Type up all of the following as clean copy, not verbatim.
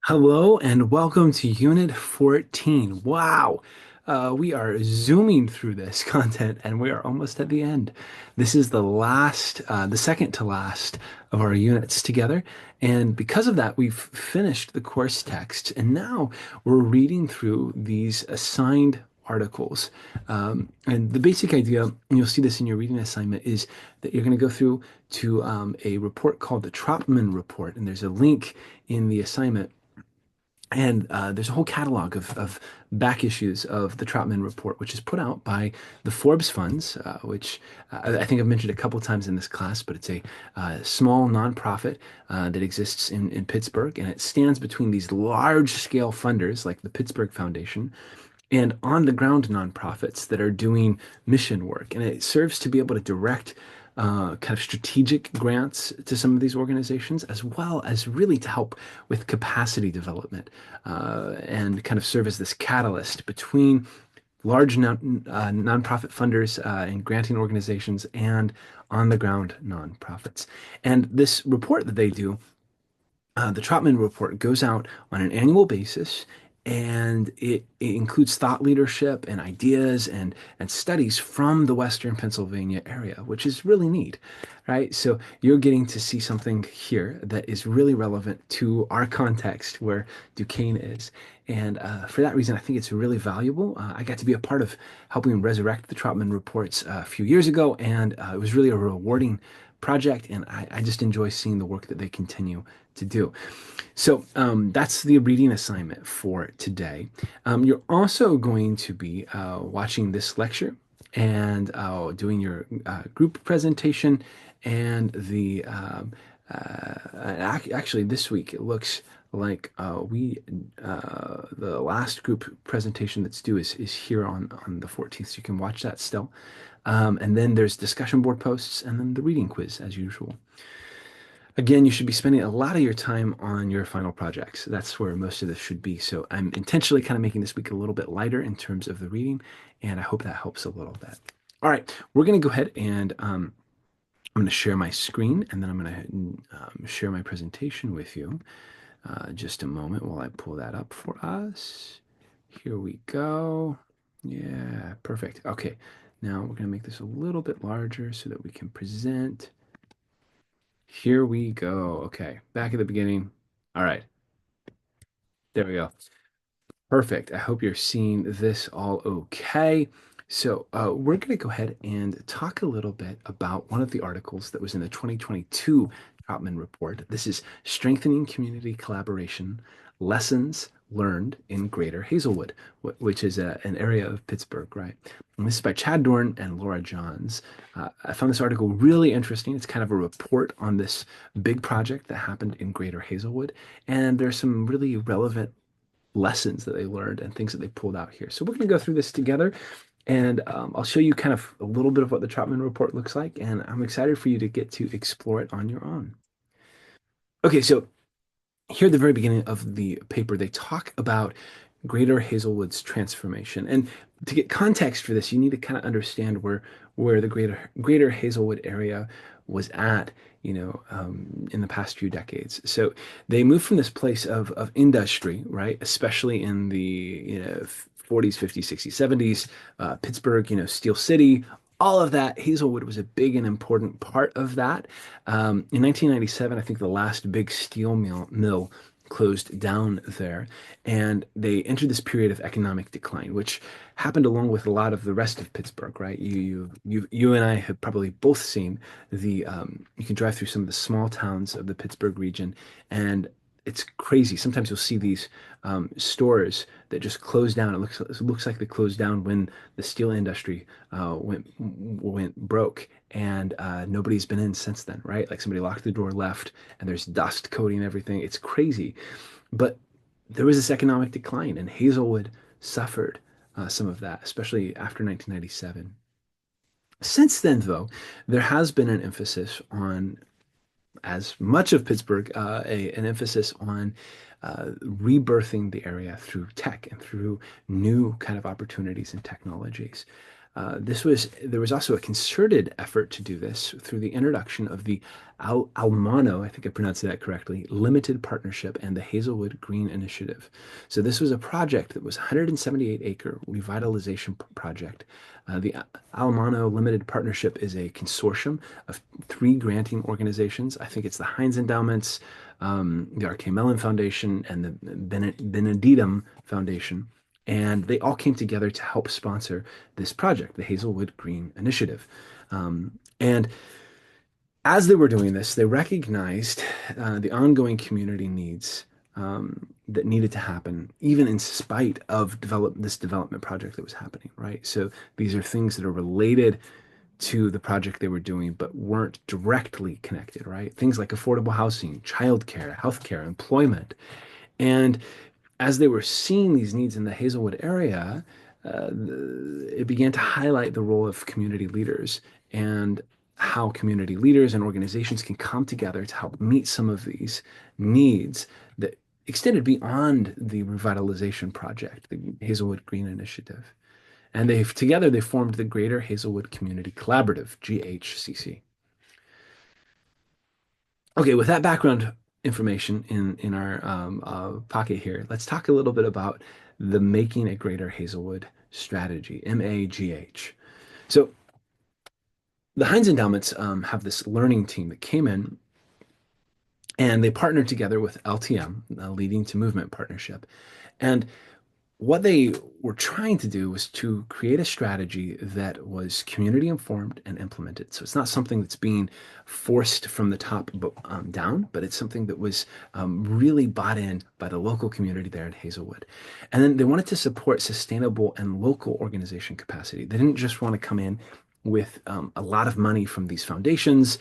Hello and welcome to Unit 14. Wow, we are zooming through this content and we are almost at the end. This is the second to last of our units together. And because of that, we've finished the course text and now we're reading through these assigned articles. And the basic idea, and you'll see this in your reading assignment, is that you're going to go through to a report called the Trotman Report. And there's a link in the assignment and there's a whole catalog of back issues of the Trotman Report, which is put out by the Forbes Funds, which I think I've mentioned a couple times in this class, but it's a small nonprofit that exists in Pittsburgh, and it stands between these large-scale funders like the Pittsburgh Foundation and on-the-ground nonprofits that are doing mission work. And it serves to be able to direct kind of strategic grants to some of these organizations, as well as really to help with capacity development and kind of serve as this catalyst between large nonprofit funders and granting organizations and on-the-ground nonprofits. And this report that they do, the Trotman Report, goes out on an annual basis, and it includes thought leadership and ideas and studies from the Western Pennsylvania area, which is really neat, right? So you're getting to see something here that is really relevant to our context where Duquesne is. And for that reason, I think it's really valuable. I got to be a part of helping resurrect the Trotman Reports a few years ago, and it was really a rewarding project, and I just enjoy seeing the work that they continue to do. So that's the reading assignment for today. You're also going to be watching this lecture and doing your group presentation and actually this week it looks like we the last group presentation that's due is here on the 14th, so you can watch that still. And then there's discussion board posts and then the reading quiz as usual. Again, you should be spending a lot of your time on your final projects. That's where most of this should be. So I'm intentionally kind of making this week a little bit lighter in terms of the reading, and I hope that helps a little bit. All right, we're going to go ahead and I'm going to share my screen, and then I'm going to share my presentation with you. Just a moment while I pull that up for us. Here we go. Yeah, perfect. Okay, now we're going to make this a little bit larger so that we can present. Here we go. Okay, back at the beginning. All right, there we go. Perfect. I hope you're seeing this all okay. So, we're going to go ahead and talk a little bit about one of the articles that was in the 2022 Troutman Report. This is Strengthening Community Collaboration Lessons Learned in Greater Hazelwood, which is an area of Pittsburgh, right? And this is by Chad Dorn and Laura Johns. I found this article really interesting. It's kind of a report on this big project that happened in Greater Hazelwood, and there's some really relevant lessons that they learned and things that they pulled out here. So we're going to go through this together, and I'll show you kind of a little bit of what the Troutman Report looks like, and I'm excited for you to get to explore it on your own. Okay, so here at the very beginning of the paper, they talk about Greater Hazelwood's transformation. And to get context for this, you need to kind of understand where the Greater Hazelwood area was at, in the past few decades. So they moved from this place of industry, right? Especially in the, 40s, 50s, 60s, 70s, Pittsburgh, Steel City, all of that. Hazelwood was a big and important part of that. In 1997, I think the last big steel mill closed down there, and they entered this period of economic decline, which happened along with a lot of the rest of Pittsburgh, right? You and I have probably both seen you can drive through some of the small towns of the Pittsburgh region, and it's crazy. Sometimes you'll see these stores that just close down. It looks like they closed down when the steel industry went broke, and nobody's been in since then, right? Like somebody locked the door, left, and there's dust coating everything. It's crazy, but there was this economic decline, and Hazelwood suffered some of that, especially after 1997. Since then, though, there has been an emphasis on, as much of Pittsburgh, an emphasis on rebirthing the area through tech and through new kind of opportunities and technologies. There was also a concerted effort to do this through the introduction of the Almano, I think I pronounced that correctly, Limited Partnership and the Hazelwood Green Initiative. So this was a project that was 178-acre revitalization project. The Almano Limited Partnership is a consortium of three granting organizations. I think it's the Heinz Endowments, the R.K. Mellon Foundation, and the Beneditum Foundation. And they all came together to help sponsor this project, the Hazelwood Green Initiative. And as they were doing this, they recognized the ongoing community needs that needed to happen, even in spite of this development project that was happening, right? So these are things that are related to the project they were doing, but weren't directly connected, right? Things like affordable housing, childcare, healthcare, employment. And as they were seeing these needs in the Hazelwood area, it began to highlight the role of community leaders and how community leaders and organizations can come together to help meet some of these needs that extended beyond the revitalization project, the Hazelwood Green Initiative. And they formed the Greater Hazelwood Community Collaborative, GHCC. Okay, with that background information in our pocket here, let's talk a little bit about the Making a Greater Hazelwood strategy, MAGH. So the Heinz Endowments have this learning team that came in and they partnered together with LTM, Leading to Movement Partnership. And what they were trying to do was to create a strategy that was community informed and implemented. So it's not something that's being forced from the top down, but it's something that was really bought in by the local community there in Hazelwood. And then they wanted to support sustainable and local organization capacity. They didn't just want to come in with a lot of money from these foundations,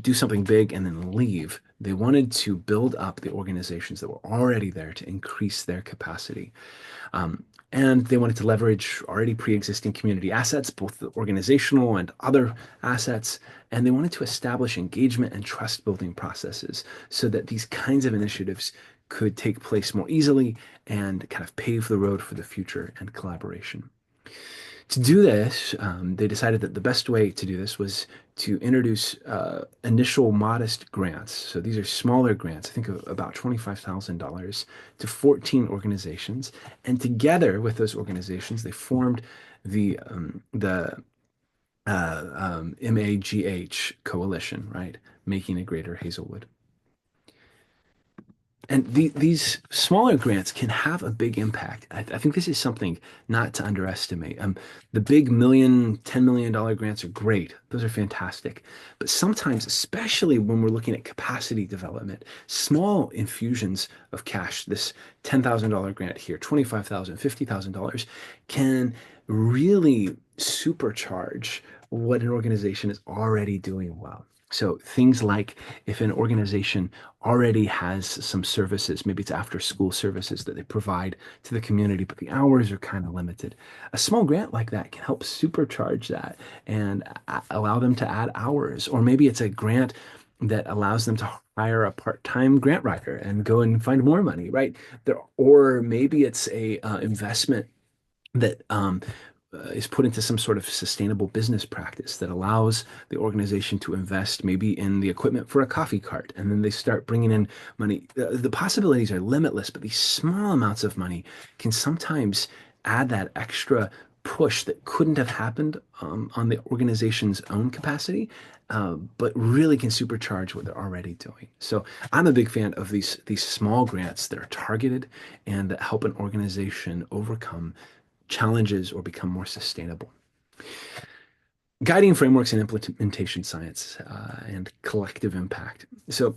do something big, and then leave. They wanted to build up the organizations that were already there to increase their capacity. And they wanted to leverage already pre-existing community assets, both the organizational and other assets. And they wanted to establish engagement and trust building processes so that these kinds of initiatives could take place more easily and kind of pave the road for the future and collaboration. To do this, they decided that the best way to do this was to introduce initial modest grants. So these are smaller grants, I think of about $25,000 to 14 organizations. And together with those organizations, they formed the MAGH coalition, right? Making a Greater Hazelwood. And these smaller grants can have a big impact. I think this is something not to underestimate. The big million, $10 million grants are great. Those are fantastic. But sometimes, especially when we're looking at capacity development, small infusions of cash, this $10,000 grant here, $25,000, $50,000, can really supercharge what an organization is already doing well. So things like if an organization already has some services, maybe it's after school services that they provide to the community, but the hours are kind of limited. A small grant like that can help supercharge that and allow them to add hours. Or maybe it's a grant that allows them to hire a part-time grant writer and go and find more money, right? Or maybe it's a investment that is put into some sort of sustainable business practice that allows the organization to invest maybe in the equipment for a coffee cart. And then they start bringing in money. The possibilities are limitless, but these small amounts of money can sometimes add that extra push that couldn't have happened on the organization's own capacity, but really can supercharge what they're already doing. So I'm a big fan of these small grants that are targeted and that help an organization overcome challenges or become more sustainable. Guiding frameworks and implementation science and collective impact. So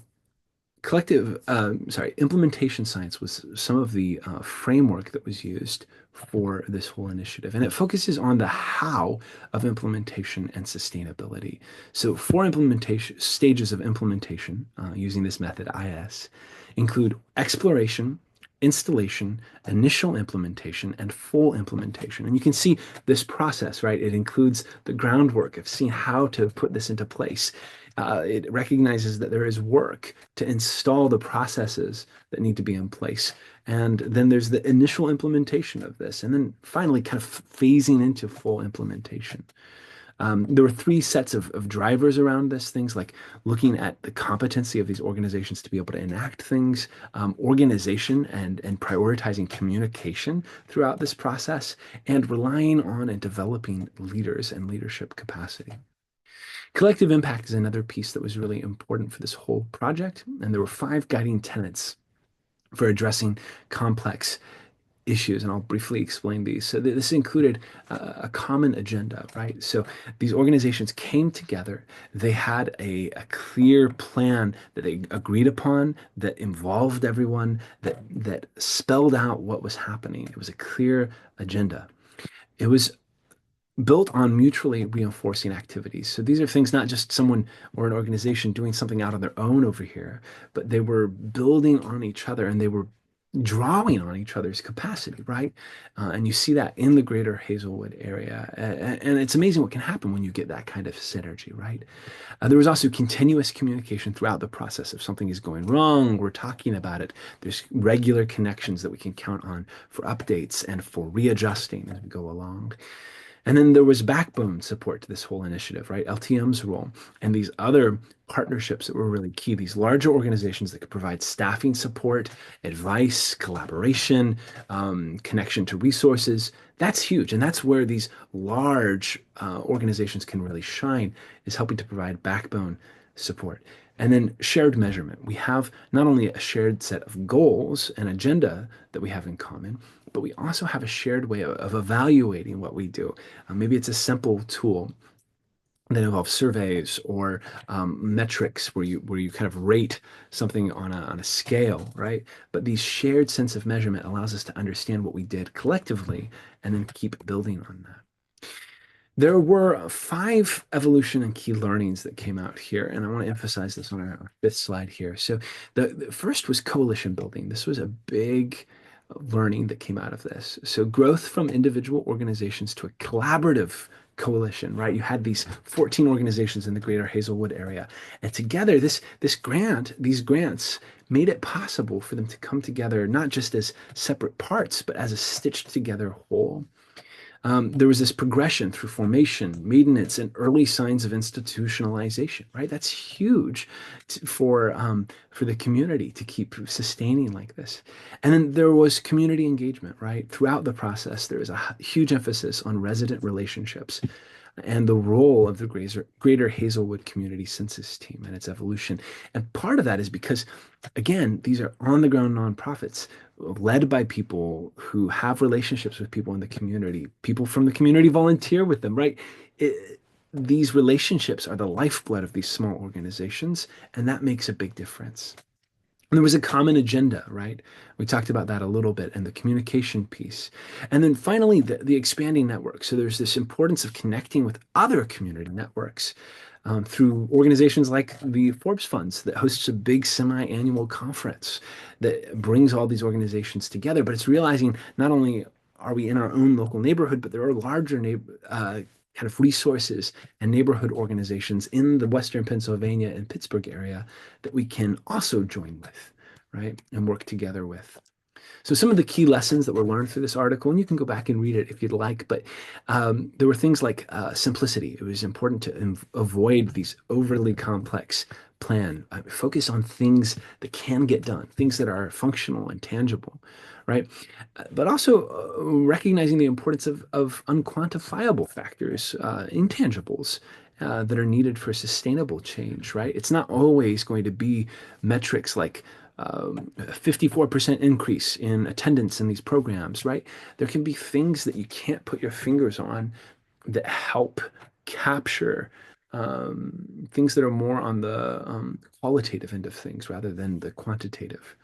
implementation science was some of the framework that was used for this whole initiative. And it focuses on the how of implementation and sustainability. So four implementation stages of implementation using this method, IS, include exploration, installation, initial implementation, and full implementation. And you can see this process, right? It includes the groundwork of seeing how to put this into place. It recognizes that there is work to install the processes that need to be in place. And then there's the initial implementation of this. And then finally, kind of phasing into full implementation. There were three sets of drivers around this, things like looking at the competency of these organizations to be able to enact things, organization and prioritizing communication throughout this process, and relying on and developing leaders and leadership capacity. Collective impact is another piece that was really important for this whole project, and there were five guiding tenets for addressing complex issues, and I'll briefly explain these. So this included a common agenda, right? So these organizations came together. They had a clear plan that they agreed upon, that involved everyone, that spelled out what was happening. It was a clear agenda. It was built on mutually reinforcing activities. So these are things not just someone or an organization doing something out on their own over here, but they were building on each other and they were drawing on each other's capacity, right? And you see that in the greater Hazelwood area. And it's amazing what can happen when you get that kind of synergy, right? There was also continuous communication throughout the process. If something is going wrong, we're talking about it. There's regular connections that we can count on for updates and for readjusting as we go along. And then there was backbone support to this whole initiative, right? LTM's role and these other partnerships that were really key, these larger organizations that could provide staffing support, advice, collaboration, connection to resources. That's huge. And that's where these large organizations can really shine, is helping to provide backbone support. And then shared measurement. We have not only a shared set of goals and agenda that we have in common, but we also have a shared way of evaluating what we do. Maybe it's a simple tool that involves surveys or metrics where you kind of rate something on a scale, right? But these shared sense of measurement allows us to understand what we did collectively and then keep building on that. There were five evolution and key learnings that came out here, and I want to emphasize this on our fifth slide here. So the first was coalition building. This was a big learning that came out of this. So growth from individual organizations to a collaborative coalition, right? You had these 14 organizations in the greater Hazelwood area, and together these grants made it possible for them to come together not just as separate parts, but as a stitched together whole. There was this progression through formation, maintenance, and early signs of institutionalization, right? That's huge for the community to keep sustaining like this. And then there was community engagement, right? Throughout the process, there was a huge emphasis on resident relationships and the role of the Greater Hazelwood Community Census Team and its evolution. And part of that is because, again, these are on the ground nonprofits led by people who have relationships with people in the community. People from the community volunteer with them, right? These relationships are the lifeblood of these small organizations, and that makes a big difference. And there was a common agenda, right? We talked about that a little bit and the communication piece. And then finally, the expanding network. So there's this importance of connecting with other community networks through organizations like the Forbes Funds that hosts a big semi-annual conference that brings all these organizations together. But it's realizing not only are we in our own local neighborhood, but there are larger kind of resources and neighborhood organizations in the Western Pennsylvania and Pittsburgh area that we can also join with, right? And work together with. So some of the key lessons that were learned through this article, and you can go back and read it if you'd like, but there were things like simplicity. It was important to avoid these overly complex focus on things that can get done, things that are functional and tangible, right? But also recognizing the importance of unquantifiable factors, intangibles. That are needed for sustainable change, right? It's not always going to be metrics like 54% increase in attendance in these programs, right? There can be things that you can't put your fingers on that help capture things that are more on the qualitative end of things rather than the quantitative.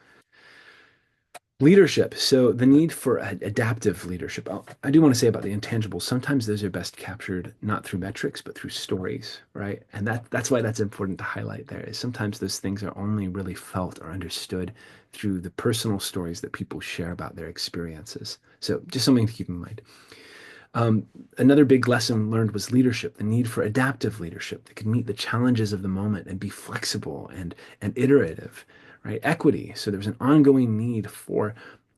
Leadership. So the need for adaptive leadership. I do want to say about the intangibles. Sometimes those are best captured not through metrics, but through stories, right? And that's why that's important to highlight there is sometimes those things are only really felt or understood through the personal stories that people share about their experiences. So just something to keep in mind. Um, Another big lesson learned was leadership, the need for adaptive leadership that could meet the challenges of the moment and be flexible and iterative, right? Equity. So there was an ongoing need for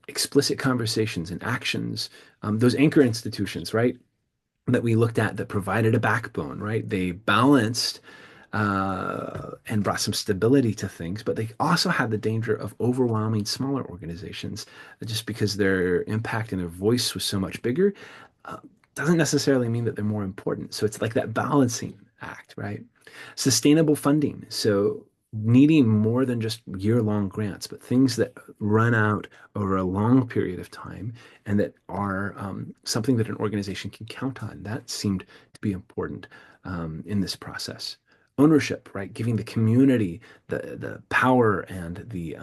explicit conversations and actions. Those anchor institutions, right, that we looked at that provided a backbone, right? They balanced and brought some stability to things, but they also had the danger of overwhelming smaller organizations just because their impact and their voice was so much bigger. Uh, doesn't necessarily mean that they're more important. So it's like that balancing act, right? Sustainable funding. So needing more than just year-long grants, but things that run out over a long period of time and that are something that an organization can count on. That seemed to be important in this process. Ownership, right? Giving the community the power and the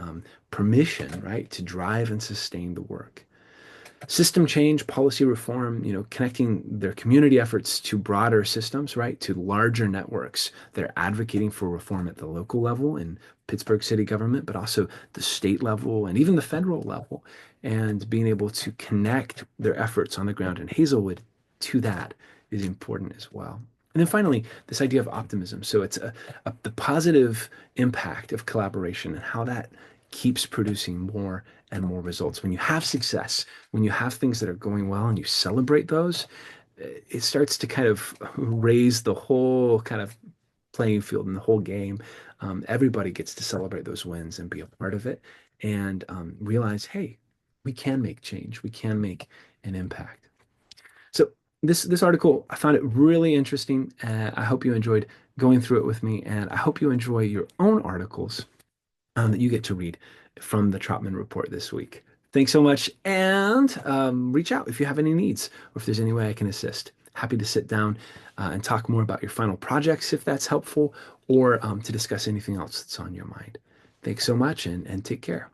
permission, right, to drive and sustain the work. System change, policy reform, connecting their community efforts to broader systems, right, to larger networks. They're advocating for reform at the local level in Pittsburgh city government, but also the state level and even the federal level, and being able to connect their efforts on the ground in Hazelwood to that is important as well. And then finally, this idea of optimism. So it's the positive impact of collaboration and how that keeps producing more and more results. When you have success, when you have things that are going well and you celebrate those, it starts to kind of raise the whole kind of playing field and the whole game. Everybody gets to celebrate those wins and be a part of it and realize, hey, we can make change. We can make an impact. So this article, I found it really interesting. I hope you enjoyed going through it with me, and I hope you enjoy your own articles that you get to read from the Trotman Report this week. Thanks so much, and reach out if you have any needs or if there's any way I can assist. Happy to sit down and talk more about your final projects if that's helpful, or to discuss anything else that's on your mind. Thanks so much, and take care.